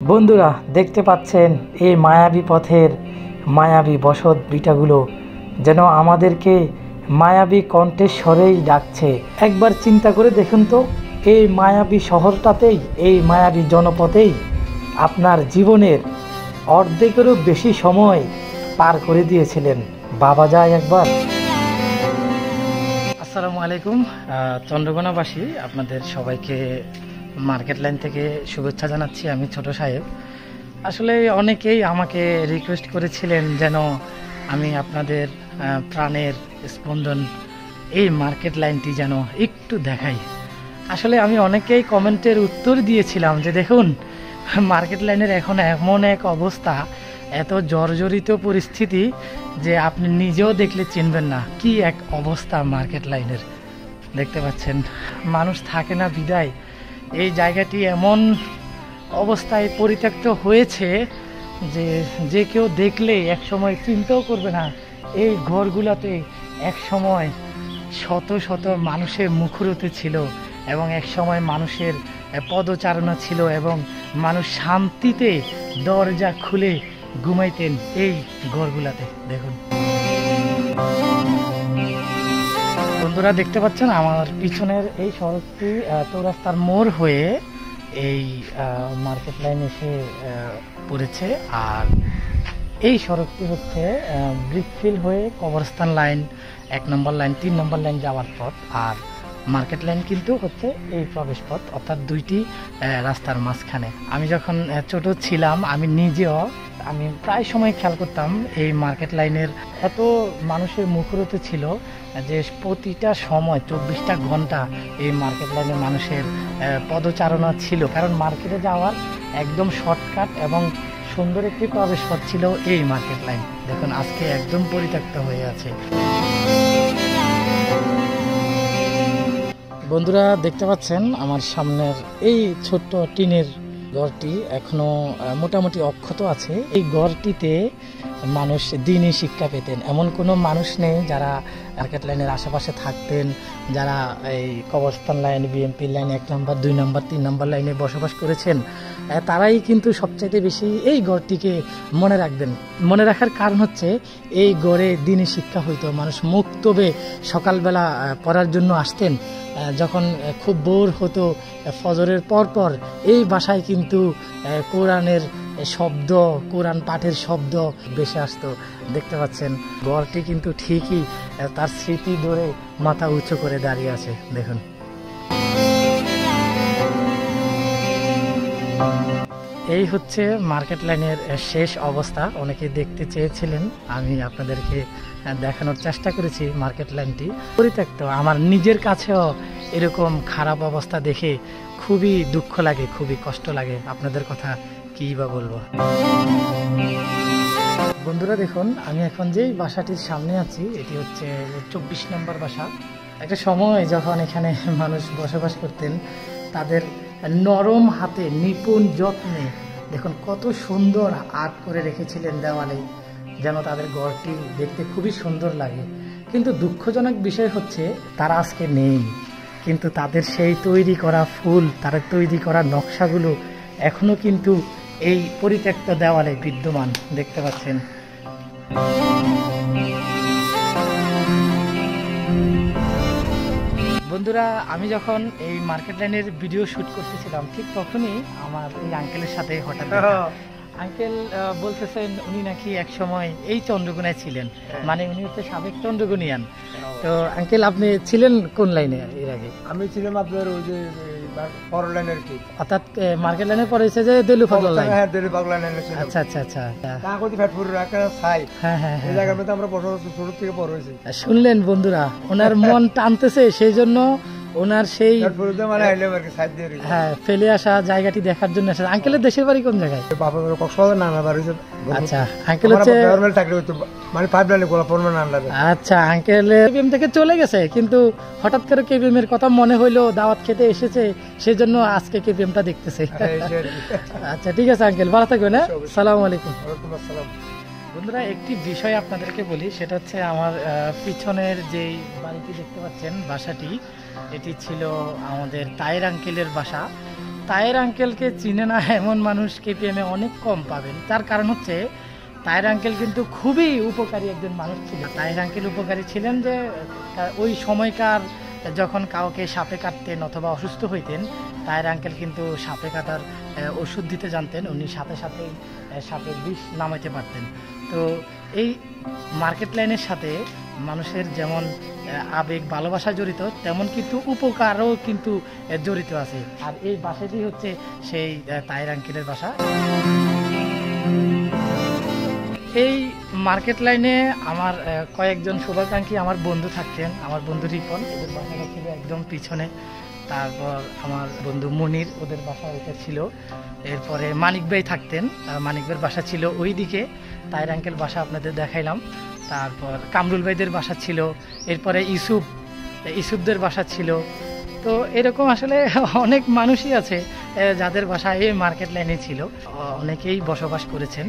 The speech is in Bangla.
বন্ধুরা দেখতে পাচ্ছেন এই মায়াবী পথের মায়াবী বসত ভিটাগুলো যেন আমাদেরকে মায়াবী কণ্ঠস্বরেই ডাকছে। একবার চিন্তা করে দেখুন তো, এই মায়াবী শহরটাতেই, এই মায়াবী জনপথেই আপনার জীবনের অর্ধেকেরও বেশি সময় পার করে দিয়েছিলেন। বাবা যায় একবার। আসসালামু আলাইকুম চন্দ্রকোনাবাসী, আপনাদের সবাইকে মার্কেট লাইন থেকে শুভেচ্ছা জানাচ্ছি। আমি ছোট সাহেব। আসলে অনেকেই আমাকে রিকোয়েস্ট করেছিলেন যেন আমি আপনাদের প্রাণের স্পন্দন এই মার্কেট লাইনটি যেন একটু দেখাই। আসলে আমি অনেকেই কমেন্টের উত্তর দিয়েছিলাম যে দেখুন, মার্কেট লাইনের এখন এমন এক অবস্থা, এত জর্জরিত পরিস্থিতি যে আপনি নিজেও দেখলে চিনবেন না কি এক অবস্থা মার্কেট লাইনের। দেখতে পাচ্ছেন মানুষ থাকে না বিদায় এই জায়গাটি এমন অবস্থায় পরিত্যক্ত হয়েছে যে যে কেউ দেখলে এক সময় চিন্তাও করবে না এই ঘরগুলোতে এক সময় শত শত মানুষের মুখরোচক ছিল এবং এক সময় মানুষের পদচারণা ছিল এবং মানুষ শান্তিতে দরজা খুলে ঘুমাইতেন এই ঘরগুলাতে। দেখুন বন্ধুরা, দেখতে পাচ্ছেন আমার পিছনের এই সড়কটি চৌরাস্তার মোড় হয়ে এই মার্কেট লাইন এসে পড়েছে। আর এই সড়কটি হচ্ছে ব্রিকফিল্ড হয়ে কবরস্থান লাইন, 1 নম্বর লাইন, 3 নম্বর লাইন যাওয়ার পথ। আর মার্কেট লাইন কিন্তু হচ্ছে এই প্রবেশ পথ, অর্থাৎ দুইটি রাস্তার মাঝখানে। আমি যখন ছোট ছিলাম আমি নিজেও প্রায় সময় খেয়াল করতাম এই মার্কেট লাইনের এত মানুষের মুখরোচক ছিল যে প্রতিটা সময় 24টা ঘন্টা এই মার্কেট লাইনে মানুষের পদচারণা ছিল। কারণ মার্কেটে যাওয়ার একদম শর্টকাট এবং সুন্দর একটি প্রবেশ পথ ছিল এই মার্কেট লাইন। দেখুন আজকে একদম পরিত্যক্ত হয়ে আছে। বন্ধুরা দেখতে পাচ্ছেন আমার সামনের এই ছোট্ট টিনের ঘরটি এখনো মোটামুটি অক্ষত আছে। এই ঘরটিতে মানুষ দিনই শিক্ষা পেতেন এমন কোনো মানুষ নেই যারা মার্কেট লাইনের আশেপাশে থাকতেন, যারা এই কবরস্থান লাইন, বিএমপি লাইন 1 নম্বর, 2 নম্বর, 3 নম্বর লাইনে বসবাস করেছেন। তারাই কিন্তু সবচাইতে বেশি এই ঘরটিকে মনে রাখবেন। মনে রাখার কারণ হচ্ছে এই ঘরে দিনই শিক্ষা হইতো। মানুষ মুক্তবে সকালবেলা পড়ার জন্য আসতেন। যখন খুব বোর হতো ফজরের পর এই বাসায় কিন্তু কোরআনের শব্দ, কোরআন পাঠের শব্দ ভেসে আসতো। দেখতে পাচ্ছেন ঘরটি কিন্তু ঠিকই তার স্মৃতি ধরে মাথা উঁচু করে দাঁড়িয়ে আছে। দেখুন এই হচ্ছে মার্কেট লাইনের শেষ অবস্থা। অনেকে দেখতে চেয়েছিলেন, আমি আপনাদেরকে দেখানোর চেষ্টা করেছি। মার্কেট লাইনটি পরিত্যক্ত। আমার নিজের কাছেও এরকম খারাপ অবস্থা দেখে খুবই দুঃখ লাগে, খুবই কষ্ট লাগে। আপনাদের কথা কী বা বলবো। বন্ধুরা দেখুন, আমি এখন যেই বাসাটির সামনে আছি এটি হচ্ছে 24 নম্বর বাসা। একটা সময় যখন এখানে মানুষ বসবাস করতেন, তাদের নরম হাতে নিপুণ যত্নে দেখুন কত সুন্দর আর্ট করে রেখেছিলেন দেওয়ালে, যেন তাদের ঘরটি দেখতে খুবই সুন্দর লাগে। কিন্তু দুঃখজনক বিষয় হচ্ছে তারা আজকে নেই, কিন্তু তাদের সেই তৈরি করা ফুল, তাদের তৈরি করা নকশাগুলো এখনো কিন্তু এই পরিত্যক্ত দেওয়ালে বিদ্যমান। দেখতে পাচ্ছেন বন্ধুরা, আমি যখন এই মার্কেট লাইনের ভিডিও শুট করতেছিলাম ঠিক তখনই আমার এই আঙ্কেলের সাথে হঠাৎ আঙ্কেল বলতেছেন উনি নাকি এক সময় এই চন্দ্রকোনায় ছিলেন। মানে উনি হচ্ছে সাবেক চন্দ্রকোনিয়ান। তো আঙ্কেল আপনি ছিলেন কোন লাইনে এর আগে? আমি ছিলাম আপনার ওই যে পরের লাইনের কি, অর্থাৎ মার্কেট লাইনে পরে হচ্ছে যে দেলু পাগলা লাইন। হ্যাঁ দেলু পাগলা লাইনে ছিলাম। আচ্ছা আচ্ছা আচ্ছা। কাকতি ফ্যাটপুরের একটা সাই। হ্যাঁ হ্যাঁ এই জায়গার মধ্যে আমরা বসবাস ছোট থেকে বড় হয়েছি। শুনলেন বন্ধুরা, ওনার মন টানতেছে, সেই জন্য ওনার সেই মানে আইলাম আর কি সাইড দিয়ে। হ্যাঁ, ফেলে আসা জায়গাটি দেখার জন্য আসে। আঙ্কেলের দেশের বাড়ি কোন জায়গায়? বাবা কক্সবাজার নানা বাড়ি। আচ্ছা আঙ্কেল হচ্ছে গভর্নমেন্ট চাকরি হতো, মানে পাইপলাইনে গোলাপরমান আন্ডারে। আচ্ছা আঙ্কেল কেবিএম থেকে চলে গেছে, কিন্তু হঠাৎ করে কেবিএম এর কথা মনে হইলো, দাওয়াত খেতে এসেছে, সেজন্য আজকে কেবিএমটা দেখতেছে। আচ্ছা ঠিক আছে আঙ্কেল, ভালো থাকবেন। হ্যাঁ, আসসালামু আলাইকুম। ওয়ালাইকুম আসসালাম। বন্ধুরা একটি বিষয় আপনাদেরকে বলি, সেটা হচ্ছে আমার পিছনের যেই বাড়িটি দেখতে পাচ্ছেন, বাসাটি, এটি ছিল আমাদের তায়ের আঙ্কেলের বাসা। তাহের আঙ্কেলকে চিনে না এমন মানুষ কেপিএমে অনেক কম পাবেন। তার কারণ হচ্ছে তাহের আঙ্কেল কিন্তু খুবই উপকারী একজন মানুষ ছিলেন। তাহের আঙ্কেল উপকারী ছিলেন যে ওই সময়কার যখন কাউকে সাপে কাটতেন অথবা অসুস্থ হইতেন, তাহের আঙ্কেল কিন্তু সাপে কাটার ওষুধ দিতে জানতেন। উনি সাথে সাথে সাপের বিষ নামাইতে পারতেন। তো এই মার্কেট লাইনের সাথে মানুষের যেমন আবেগ ভালোবাসা জড়িত, তেমন কিন্তু উপকারও কিন্তু জড়িত আছে। আর এই বাসাটি হচ্ছে সেই তাহের আঙ্কেলের বাসা। এই মার্কেট লাইনে আমার কয়েকজন শুভাকাঙ্ক্ষী আমার বন্ধু থাকতেন। আমার বন্ধু রিপন, ওদের বাসাটা ছিল একদম পিছনে। তারপর আমার বন্ধু মনির, ওদের বাসা ওইটা ছিল। এরপরে মানিক ভাই থাকতেন, মানিক ভাইয়ের বাসা ছিল ওই দিকে। তাহের আঙ্কেল বাসা আপনাদের দেখাইলাম। তারপর কামরুল ভাইদের বাসা ছিল। এরপরে ইসুফদের বাসা ছিল। তো এরকম আসলে অনেক মানুষই আছে যাদের বাসা এই মার্কেট লাইনে ছিল। অনেকেই বসবাস করেছেন।